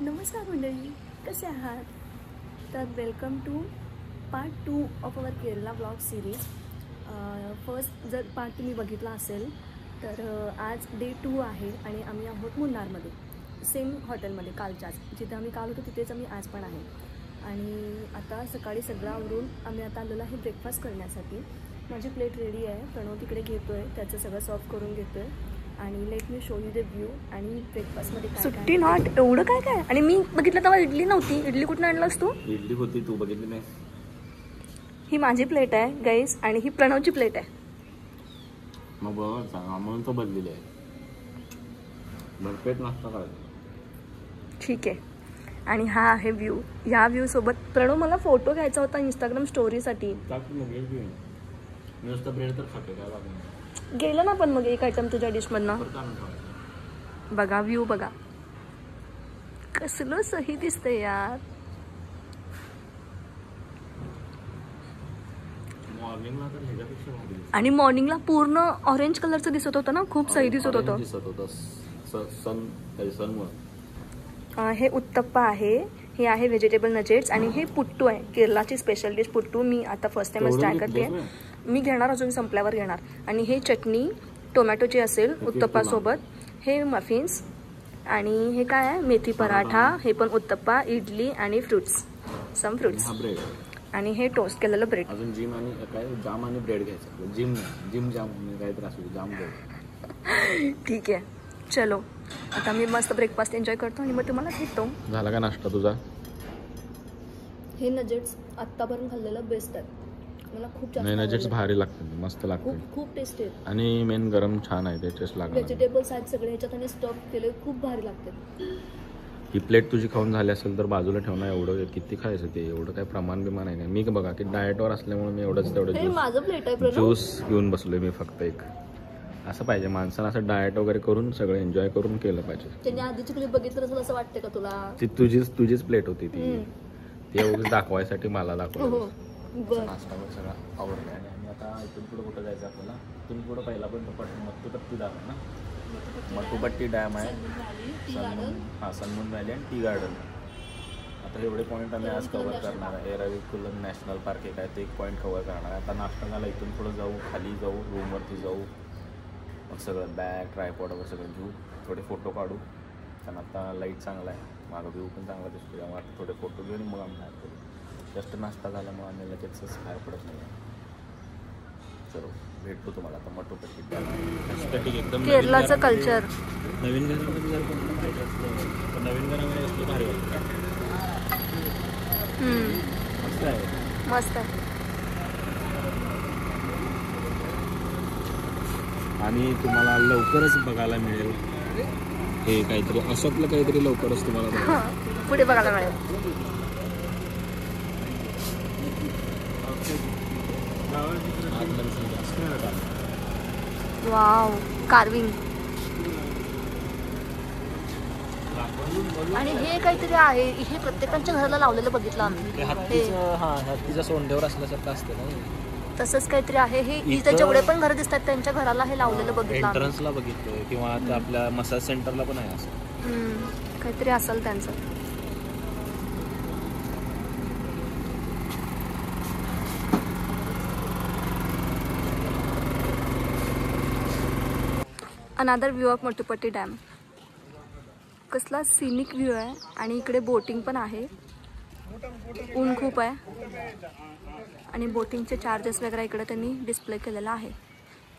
नमस्कार मंडळी, कसे आहात? तर welcome to part 2 of our Kerala blog series. First जर पार्ट तुम्ही बघितला असेल तर आज डे 2 आहे आणि आम्ही आहोत मुन्नारमध्ये, सेम हॉटेलमध्ये कालच्याच जिथे आम्ही काल होतो तिथेच आम्ही आज पण आहे. आणि आता सकाळी सगळं आवरून आम्ही आता आलेलो आहे ब्रेकफास्ट करण्यासाठी. माझी प्लेट रेडी आहे, प्रणव तिकडे घेतो आहे, त्याचं सगळं सर्व करून घेतो आहे. आणि let me show you the view. आणि ब्रेकफास्टमध्ये सुट्टी नॉट एवढं काय काय. आणि मी बघितलं तेव्हा इडली नव्हती. इडली कुठून आणलास तू? इडली होती, तू बघितली नाही. ही माझी प्लेट आहे गाईस आणि ही प्रणवची प्लेट आहे. मग बरोबर सांग, आम्हाला तो बदलेली आहे. भरपेट नाश्ता करायचा. ठीक आहे. आणि हा आहे व्ह्यू. ह्या व्ह्यू सोबत प्रणव मला फोटो घ्यायचा होता इंस्टाग्राम स्टोरीसाठी. नुसतं ब्रेड तर खाते काय लागून गेलं ना पण मग एक आयटम तुझ्या डिशमधनं. बघा व्ह्यू बघा, कसलं सही दिसतंय यार. आणि मॉर्निंगला पूर्ण ऑरेंज कलरचं दिसत होतं ना, खूप सही दिसत होतं. हे उत्तप्पा आहे, हे आहे व्हेजिटेबल नजेट्स आणि हे पुट्टू आहे, केरलाची स्पेशल डिश पुट्टू. मी आता फर्स्ट टाइमच ट्राय करते. मी घेणार, अजून संपल्यावर घेणार. आणि हे चटणी टोमॅटोची असेल उत्तप्पासोबत. हे मफिन्स आणि हे काय आहे, मेथी पराठा. हे पण उत्तप्पा, इडली आणि फ्रुट्स, सम फ्रुट्स. आणि हे टोस्ट केलेलं ब्रेड. अजून जिम आणि काय जाम आणि ब्रेड घ्यायचं. जिम जाम काय त्रास होतो, जाम ब्रेड. ठीक आहे, चलो आता मी मस्त ब्रेकफास्ट एन्जॉय करतो आणि मग तुम्हाला भेटतो. झाला का नाश्ता तुझा? हे नजेट्स आत्तापर्यंत खाल्लेलं बेस्ट आहे. मला खूप जास्त नजेट्स भारी लागतात, मस्त लागतात. खूप टेस्टी आहेत. आणि मेन गरम छान आहे, ते टेस्ट लागणार. व्हेजिटेबल्स आहेत सगळे ह्याच्यात आणि स्टफ केले, खूप भारी लागतात. ही प्लेट तुझी खाऊन झाली असेल तर बाजूला ठेवणार. एवढं किती खायचं ते, एवढं काय प्रमाण बिमान आहे. मी बघा की डाएटवर असल्यामुळे मी तेवढं माझं प्लेट आहे. ज्यूस घेऊन बसलोय मी फक्त एक. असं पाहिजे माणसानं, असं डाएट वगैरे करून सगळं एन्जॉय करून केलं पाहिजे. त्यांनी आधीची क्लिप बघितलं असेल असं वाटतं का तुला? ती तुझीच प्लेट होती ती एवढं दाखवायसाठी मला दाखवलं. नाश्ता सगळं आवडलं. आणि आम्ही आता इथून पुढं कुठं जायचं आपल्याला? इथून पुढं पहिला पण मट्टूपट्टी डॅम आहे ना, मट्टूपट्टी डॅम आहे, सनमून व्हॅली आणि टी गार्डन. आता एवढे पॉईंट आम्ही आज कव्हर करणार आहे. एराविकुलम नॅशनल पार्क एक आहे, ते एक पॉईंट कव्हर करणार आहे. आता नाश्ता झाला, इथून पुढं जाऊ, खाली जाऊ, रूमवरती जाऊ, मग सगळं बॅग ट्रायपॉड वगैरे सगळं घेऊ, थोडे फोटो काढू. कारण आता लाईट चांगला आहे, मागं व्ह्यू पण चांगला दिसतो, त्यामुळे आता थोडे फोटो घेऊन मग आम्ही बाहेर पडू. जस्ट नाश्ता झाल्यामुळे आम्ही लगेच बाहेर पडत नाही. चलो भेटतो तुम्हाला आता मट्टूपट्टी. एकदम केरलाचं कल्चर. नवीन घरामध्ये जर कोण खायचं असलं तर नवीन घरामध्ये असलं भारी वाटतं. मस्त आहे, मस्त आहे. आणि तुम्हाला लवकरच बघायला मिळेल हे काहीतरी अशातलं काहीतरी लवकरच तुम्हाला पुढे बघायला मिळेल. Wow, carving. आणि हे काहीतरी आहे, हे प्रत्येकाच्या घराला लावलेलं बघितलं आम्ही. हत्तीच्या सोंडेवर असल्यासारखं असतं ना, तसंच काहीतरी आहे. हे इथे जेवढे पण घर दिसतात त्यांच्या घराला हे लावलेलं बघितलं. एंट्रन्सला बघितलं किंवा आपल्या मसाज सेंटरला पण आहे असं काहीतरी असेल त्यांचं. अनादर व्ह्यू ऑफ मट्टूपट्टी डॅम. कसला सिनिक व्ह्यू आहे. आणि इकडे बोटिंग पण आहे. ऊन खूप आहे आणि बोटिंगचे चार्जेस वगैरे इकडे त्यांनी डिस्प्ले केलेला आहे.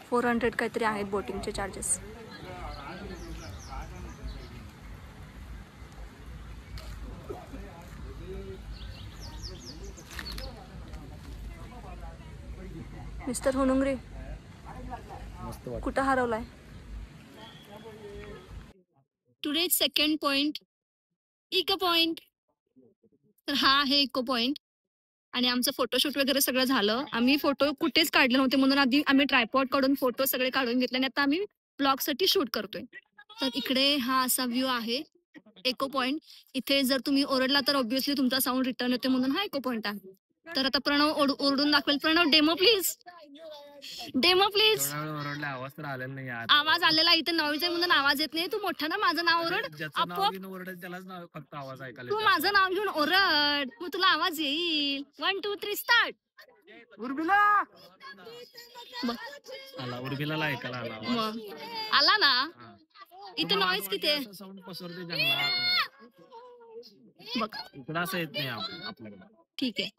400 काहीतरी आहेत बोटिंगचे चार्जेस. मिस्टर हुनुंगरे कुठं हरवलाय? Today second point, echo point. तर हा आहे इको पॉइंट. आणि आमचं फोटोशूट वगैरे सगळं झालं. आम्ही फोटो कुठेच काढले नव्हते म्हणून आधी आम्ही ट्रायपॉड काढून फोटो सगळे काढून घेतले आणि आता आम्ही ब्लॉगसाठी शूट करतोय. तर इकडे हा असा व्ह्यू आहे इको पॉइंट. इथे जर तुम्ही ओरडला तर ऑब्व्हियसली तुमचा साऊंड रिटर्न येते म्हणून हा इको पॉइंट आहे. तर आता प्रणव ओरडून दाखवेल. Pranav demo please. Demo please. आवाज तर आलेला नाही. आवाज आलेला इथे नवीचं म्हणून आवाज येत नाही. तू मोठा ना माझं नाव ओरड. त्यालाच फक्त आवाज ऐकायला. तू माझं नाव घेऊन ओरड, मग तुला आवाज येईल. 1 2 3 स्टार्ट. उर्मिला उर्मिला ऐकायला आला. आला ना. इथे नॉईज किती आहे. साऊंड पसरते जंगलात. बघ इकडं असं येत नाही आपल्याकडे. ठीक आहे.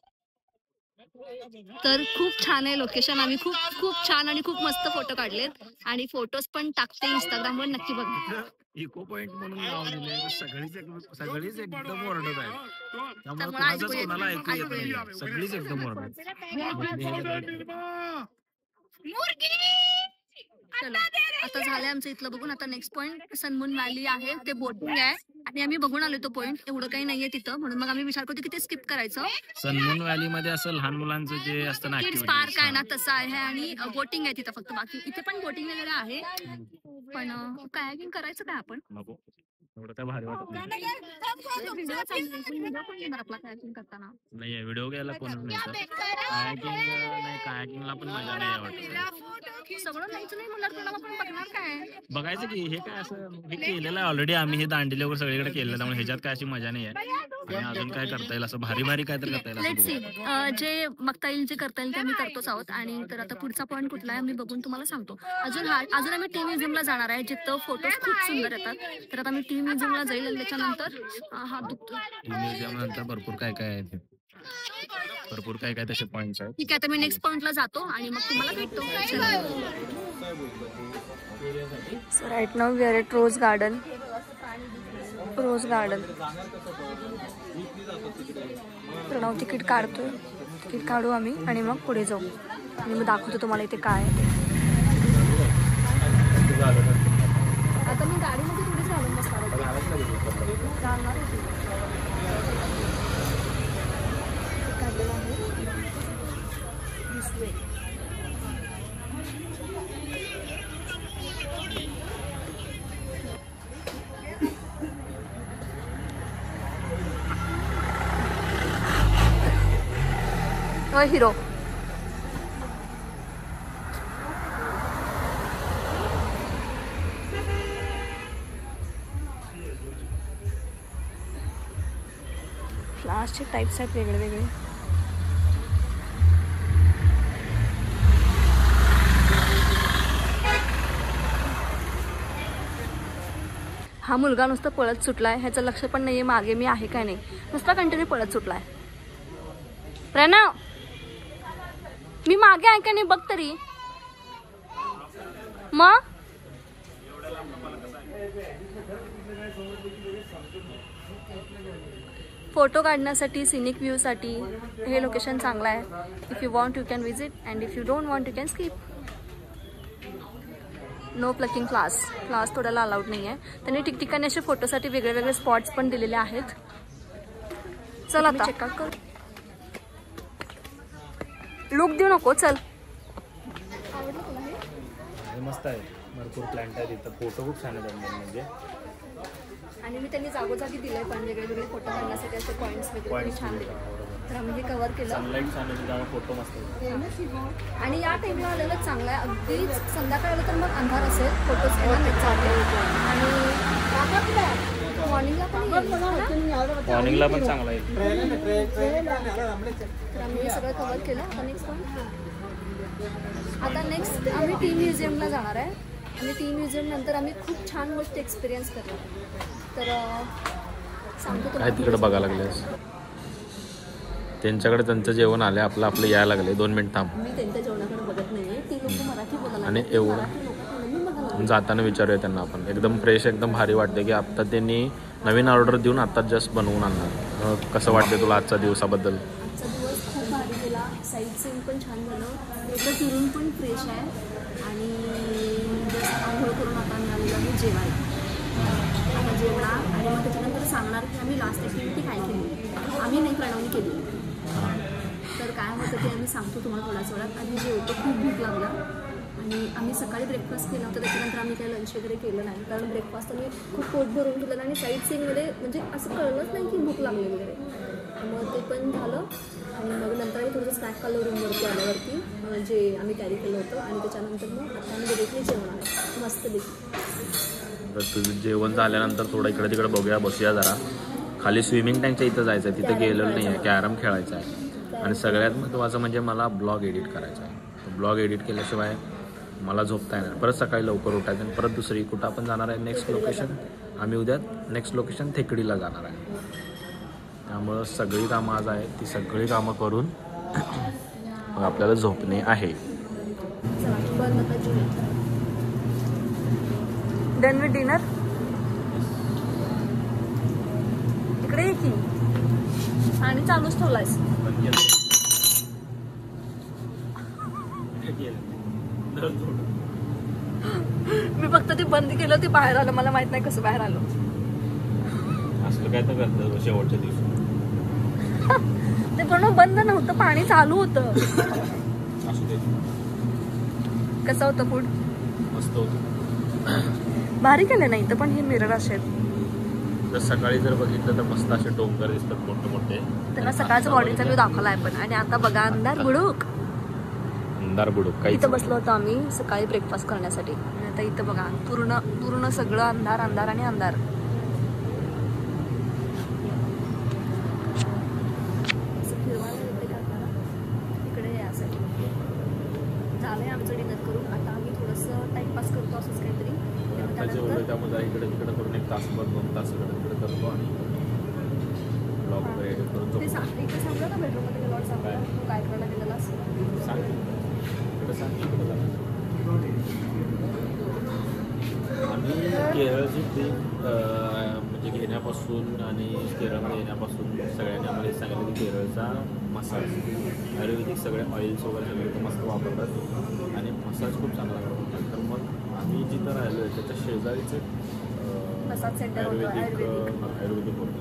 तर खूप छान आहे लोकेशन. आम्ही खूप खूप छान आणि खूप मस्त फोटो काढलेत आणि फोटोज पण टाकते इंस्टाग्रामवर, नक्की बघा. इको पॉइंट म्हणून नाव दिले. सगळीच एकदम ओरडत आहे. त्यामुळे कोणाला ऐकू येत नाही. सगळीच एकदम ओरडत. चलो आता झालंय आमचं इथलं बघून. आता नेक्स्ट पॉइंट सनमून व्हॅली आहे. ते बोटिंग आहे आणि आम्ही बघून आलो तो पॉइंट. एवढं काही नाहीये तिथं, म्हणून मग आम्ही विचार करतो की ते स्किप करायचं. सनमून व्हॅली मध्ये असं लहान मुलांचं जे असतं ना किड्स पार्क आहे ना तसं आहे आणि बोटिंग आहे तिथं फक्त. बाकी इथे पण बोटिंग वगैरे आहे, पण कायाकिंग करायचं काय आपण. एवढं काय भारी वाटत नाही. नाही व्हिडिओ घ्यायला कोण नाही. कायाकिंगला पण मजा नाही वाटत. सगळं नाहीच नाही म्हणणार आपण बघणार काय. बघायचं की हे काय असं हे केलेलं आहे ऑलरेडी. आम्ही हे दांडिले वगैरे सगळीकडे केलेलं, त्यामुळे ह्याच्यात काय अशी मजा नाही आहे. आणि अजून काय करता येईल असं भारी भारी काय तर करता येईल. लेट्स सी जे बघता येईल, जे करता येईल ते आम्ही करतोच आहोत. आणि तर आता पुढचा पॉईंट कुठला आहे आम्ही बघून तुम्हाला सांगतो. अजून आम्ही टी म्युझियमला जाणार आहे, जिथं फोटोज खूप सुंदर येतात. तर आता मी टी म्युझियमला जाईल आणि त्याच्यानंतर हात दुखतो. टी म्युझियम नंतर भरपूर काय काय आहे, भरपूर काय काय तसे पॉइंट्स आहेत. ठीक आहे, तर मी नेक्स्ट पॉइंटला जातो आणि मग तुम्हाला भेटतो. So right now we are at Rose Garden. Pranav ticket काढतोय. तिकीट काढू आम्ही आणि मग पुढे जाऊ आणि मग दाखवतो तुम्हाला इथे काय आहे. आता मी गाडीमध्ये थोडीच घालून बसणार काढलेलं आहे. हिरो फ्लावर्सचे टाइप्स आहेत वेगळे वेगळे. हा मुलगा नुसतं पळत सुटलाय, ह्याचं लक्ष पण नाहीये मागे मी आहे काय नाही. नुसता कंटिन्यू पळत सुटलाय. प्रणव मी मागे आहे का नाही बघ तरी. मग फोटो काढण्यासाठी, सिनिक व्ह्यू साठी हे लोकेशन चांगलं आहे. If you want you can visit and if you don't want you can skip. No plucking class थोड्याला अलाउड नाही आहे. त्यांनी ठिकठिकाणी असे फोटोसाठी वेगळे वेगळे स्पॉट्स पण दिलेले आहेत. चल आता चेकआउट कर. लुक देऊ नको, चल. मस्त आहे, भरपूर प्लांट आहे तिथं. फोटो खूप छान आहेत म्हणजे. आणि मी त्यांनी जागोजागी दिले पण वेगळे वेगळे फोटो काढण्यासाठी असे पॉईंट्स वगैरे छान दिले. तर आम्ही हे कव्हर केलं. सनलाईट छान आहे त्यामुळे फोटो मस्त. आणि या टाइमला आलेलं चांगलं आहे. अगदीच संध्याकाळ आलं तर मग अंधार असेल, फोटोज येणार चांगले. आणि मॉर्निंगला पण चांगला आहे. तर आम्ही हे सगळं कव्हर केलं. आता नेक्स्ट आम्ही टी म्युझियमला जाणार आहे. आणि टी म्युझियम नंतर आम्ही खूप छान गोष्टी एक्सपिरियन्स करणार. तर सांगतो काय तिकडे बघायला लागलेस. त्यांच्याकडे त्यांचं जेवण आलं, आपलं यायला लागले. 2 मिनिट थांब. मी त्यांच्या जेवणाकडे बघत नाहीये. ती लोक मराठी बोलायला आणि एवढं जाताना विचारूया त्यांना आपण. एकदम फ्रेश, एकदम भारी वाटते की आता त्यांनी नवीन ऑर्डर देऊन आता जस्ट बनवून आणणार. कसं वाटते तुला आजच्या दिवसाबद्दल? आजचा दिवस खूप भारी गेला. साईट सीन पण छान झालं. एकदा फिरून पण फ्रेश आहे. आणि जस्ट आंघोळ करून आता आम्ही आलेलो जेवायला. आता जेवणार आणि मग त्याच्यानंतर सांगणार की आम्ही लास्ट ॲक्टिव्हिटी काय केली. आम्ही नाही, प्रणवनी केली. तर काय होतं ते आम्ही सांगतो तुम्हाला थोड्याच वेळात. आधी जेवतो, खूप भूक लागला. आणि आम्ही सकाळी ब्रेकफास्ट केला होता, त्याच्यानंतर आम्ही काही लंच वगैरे केलं नाही, कारण ब्रेकफास्ट आम्ही खूप पोट भरून केलं आणि साईट सीनमध्ये म्हणजे असं कळलंच नाही की भूक लागली वगैरे. मग ते पण झालं आणि मग नंतर आम्ही थोडंसं स्नॅक खाल्लं रूमवरती आल्यावरती, जे आम्ही कॅरी केलं होतं. आणि त्याच्यानंतर मग आता आम्ही डिरेक्टली जेवण आहे मस्त देखील. तर तुझं जेवण झाल्यानंतर थोडं इकडे तिकडे बघूया, बसूया जरा. खाली स्विमिंग टँकच्या इथं जायचं आहे, तिथं गेलेलं नाही आहे. कॅरम खेळायचं आहे आणि सगळ्यात महत्त्वाचं म्हणजे मला ब्लॉग एडिट करायचा आहे. ब्लॉग एडिट केल्याशिवाय मला झोपता येणार. परत सकाळी लवकर उठायचं आणि परत दुसरी कुठं आपण जाणार आहे नेक्स्ट लोकेशन. आम्ही उद्या नेक्स्ट लोकेशन थेकडीला जाणार आहे. त्यामुळं सगळी कामं आज आहेत, ती सगळी कामं करून मग आपल्याला झोपणे आहे. Done with dinner. इकडे ये की आणि चालूच ठेवलायस. मी फक्त ते बंद केलं, ते बाहेर आलं. मला माहित नाही कसं बाहेर आलं. असलं काय तर करतं शेवटच्या दिवशी. ते पण बंद नव्हतं, पाणी चालू होतं. कसं होतं फूड? मस्त होतं. भारी केलं नाही तर पण हे मिरर असेल तर सकाळी जर बघितलं तर मस्त असे डोंगर दिसतात मोठे मोठे. त्यांना सकाळचा बॉडीचा व्ह्यू दाखवला आहे पण. आणि आता बघा अंधार बुडूक. अंधार बुडूक काही. इथं बसलो होतो आम्ही सकाळी ब्रेकफास्ट करण्यासाठी. आणि आता इथं बघा पूर्ण पूर्ण सगळं अंधार अंधार आणि अंधार. इकडे यासाठी झालंय आमचं डिनर करून. आता आम्ही थोडंसं टाइमपास करतो असंच काहीतरी. त्यामध्ये इकडे तिकडे करून 1 तासभर 2 तास इकडे तिकडे करतो आणि ब्लॉग वगैरे एडिट करून ते इकडे सांगलं ना बेडरूममध्ये गेलो सांगलं तू काय करायला गेलेलास सांग. इकडे सांग इकडे आम्ही केरळची ट्रीप म्हणजे घेण्यापासून आणि केरळमध्ये येण्यापासून सगळ्यांनी आम्हाला सांगितलं की केरळचा मसाज आयुर्वेदिक सगळे ऑइल्स वगैरे सगळे ते मस्त वापरतात आणि मसाज खूप चांगला करतात. तर मग आम्ही जिथं राहिलो आहे त्याच्या शेजारीचे मसाज सेंटर आयुर्वेदिक होतं.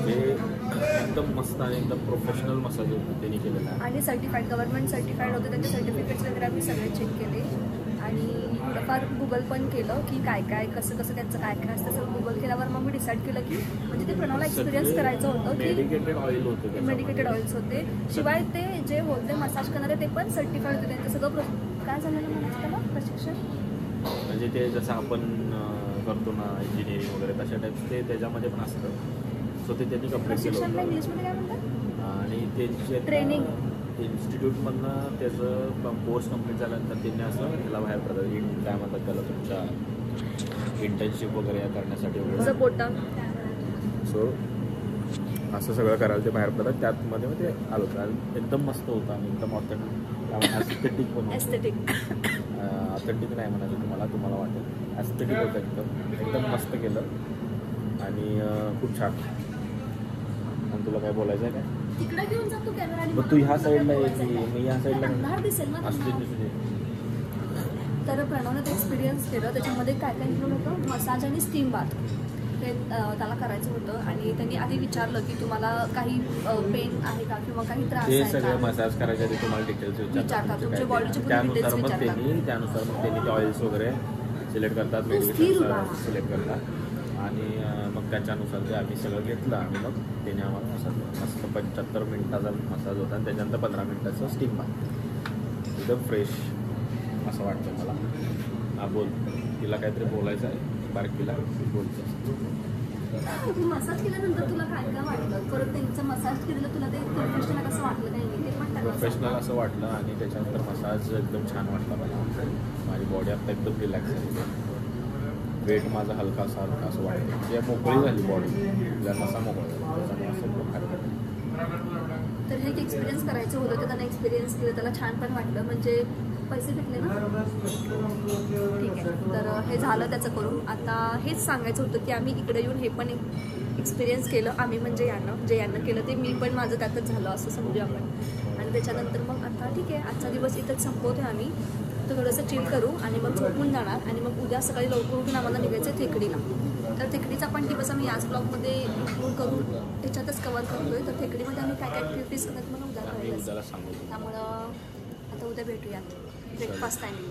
ते एकदम मस्त आणि एकदम प्रोफेशनल मसाज होतं त्यांनी केलेला आहे. आणि सर्टिफाईड गव्हर्नमेंट सर्टिफाईड होते. त्यांचे सर्टिफिकेट्स वगैरे आम्ही सगळे चेक केले आणि थोडंफार गुगल पण केलं की काय काय कसं कसं त्यांचं काय काय असतं. सगळं गुगल केल्यावर मग मी डिसाईड केलं की म्हणजे ते प्रणवला एक्सपिरियन्स करायचं होतं की मेडिकेटेड ऑइल होते. मेडिकेटेड ऑइल्स होते. शिवाय ते जे होते मसाज करणारे ते पण सर्टिफाईड होते. त्यांचं सगळं काय झालेलं म्हणायचं त्याला प्रशिक्षण म्हणजे ते जसं आपण करतो ना इंजिनिअरिंग वगैरे तशा टाईप्स ते त्याच्यामध्ये पण असतं. सो ते त्यांनी कंप्लीट केलं होतं. इंग्लिशमध्ये काय म्हणतात? आणि त्यांचे ट्रेनिंग इन्स्टिट्यूटमधनं त्याचं कोर्स कंप्लीट झाल्यानंतर त्यांनी असं ह्याला बाहेर पडतात काय म्हणतात त्याला तुमच्या इंटर्नशिप वगैरे करण्यासाठी वगैरे सपोर्ट. सो असं सगळं करायला ते बाहेर पडतात. त्यातमध्ये मग ते आलो होतं. एकदम मस्त होतं आणि एकदम ॲस्थेटिक पण एस्थेटिक. ऑथेंटिक नाही म्हणायचं तुम्हाला वाटेल. ॲस्थेटिक होतं एकदम मस्त केलं आणि खूप छान. आणि तुला काय बोलायचं आहे काय? तिकडे घेऊन जा तू कॅमेरा. मग तू ह्या साईडला यायची मी ह्या साईडला अंधार दिसेल ना. तर प्रणवने ते एक्सपिरियन्स केलं. त्याच्यामध्ये काय काय इन्क्लूड होतं मसाज आणि स्टीम बाथ हे त्याला करायचं होतं. आणि त्यांनी आधी विचारलं की तुम्हाला काही पेन आहे का किंवा काही त्रास आहे का. सगळं मसाज करायच्या आधी तुम्हाला डिटेल्स विचारतात तुमच्या बॉडीचे त्यानुसार मग त्यांनी ते ऑइल्स वगैरे सिलेक्ट करतात मेडिकेशन सिलेक्ट करतात आणि मग त्याच्यानुसार ते आम्ही सगळं घेतलं आणि मग त्याने आम्हाला मसाज मस्त 75 मिनिटाचा मसाज होता आणि त्याच्यानंतर 15 मिनिटाचं स्टीम बाथ. एकदम फ्रेश असं वाटतं मला. हा बोल तिला काहीतरी बोलायचं आहे बारकीला बोलतो. मसाज केल्यानंतर तुला काय काय वाटलं? परत त्यांचं मसाज केलेलं तुला ते प्रोफेशनल असं वाटलं नाही? ते पण प्रोफेशनल असं वाटलं आणि त्याच्यानंतर मसाज एकदम छान वाटला मला. माझी बॉडी आता एकदम रिलॅक्स झाली. वेट माझा हलका असं वाटतं म्हणजे मोकळी झाली बॉडी. नसा मोकळा त्याच्यामुळे असं तर हे एक एक्सपिरियन्स करायचं होतं ते त्यांना एक्सपिरियन्स केलं. त्याला छान पण वाटलं. म्हणजे पैसे भेटले ना. ठीक आहे. तर हे झालं त्याचं करून. आता हेच सांगायचं होतं की आम्ही इकडे येऊन हे पण एक्सपिरियन्स केलं. आम्ही म्हणजे यानं केलं ते मी पण माझं त्यातच झालं असं समजूया आपण. आणि त्याच्यानंतर मग आता ठीक आहे आजचा दिवस इथंच संपवतोय आम्ही. तर थोडंसं चिल करू आणि मग झोपून जाणार आणि मग उद्या सकाळी लवकर उठून आम्हाला निघायचं थेकडीला. तर थेकडीचा पण दिवस आम्ही याच ब्लॉगमध्ये इन्क्लूड करून त्याच्यातच कवर करतोय. तर थेकडीमध्ये आम्ही काय काय ॲक्टिव्हिटीज करत मग उद्या करायला. सांगू. त्यामुळं आता उद्या भेटूयात. Breakfast timing.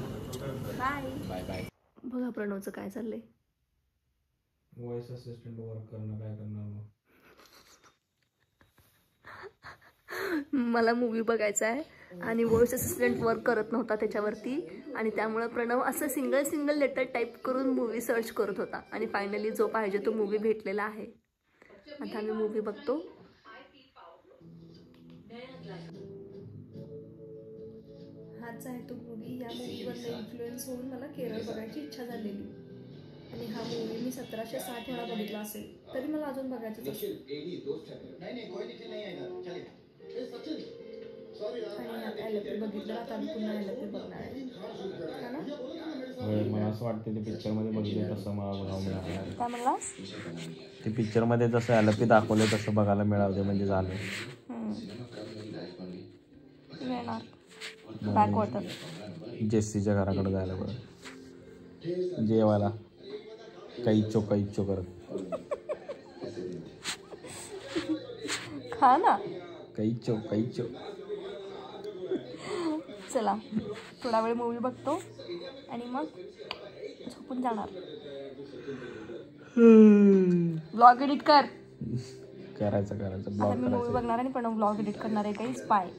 Bye bye bye. बघा प्रणवचं काय चाललंय. व्हॉइस असिस्टंट वर्क करणं काय करणार मग. मला मूवी बघायचा आहे आणि व्हॉइस असिस्टंट वर्क करत नव्हता त्याच्यावरती आणि त्यामुळं प्रणव असं सिंगल लेटर टाईप करून मूवी सर्च करत होता आणि फायनली जो पाहिजे तो मूवी भेटलेला आहे. आता आम्ही मूवी बघतो. हाच आहे तो मूवी. या मूवीवर इन्फ्लुएन्स होऊन मला केरळ बघायची इच्छा झालेली आणि हा मूवी मी 1760 वेळा बघितला असेल तरी मला अजून बघायचं असेल. आणि आता एलपी बघितलं, आता मी पुन्हा एलपी बघणार आहे. मला असं वाटतं ते पिक्चरमध्ये बघितलं तसं मला बघावं मिळालं. काय म्हणलास. ते पिक्चरमध्ये जसं एलपी दाखवलं तसं बघायला मिळालं म्हणजे झालं. बॅकवॉटर जेसीच्या घराकडे जायला बरं जेवायला कैचो करत. हा ना कैचो. चला थोडा वेळ मूवी बघतो आणि मग झोपून जाणार. व्लॉग एडिट करायचं ब्लॉग मी मूवी बघणार आणि पण व्लॉग एडिट करणार आहे. काही बाय.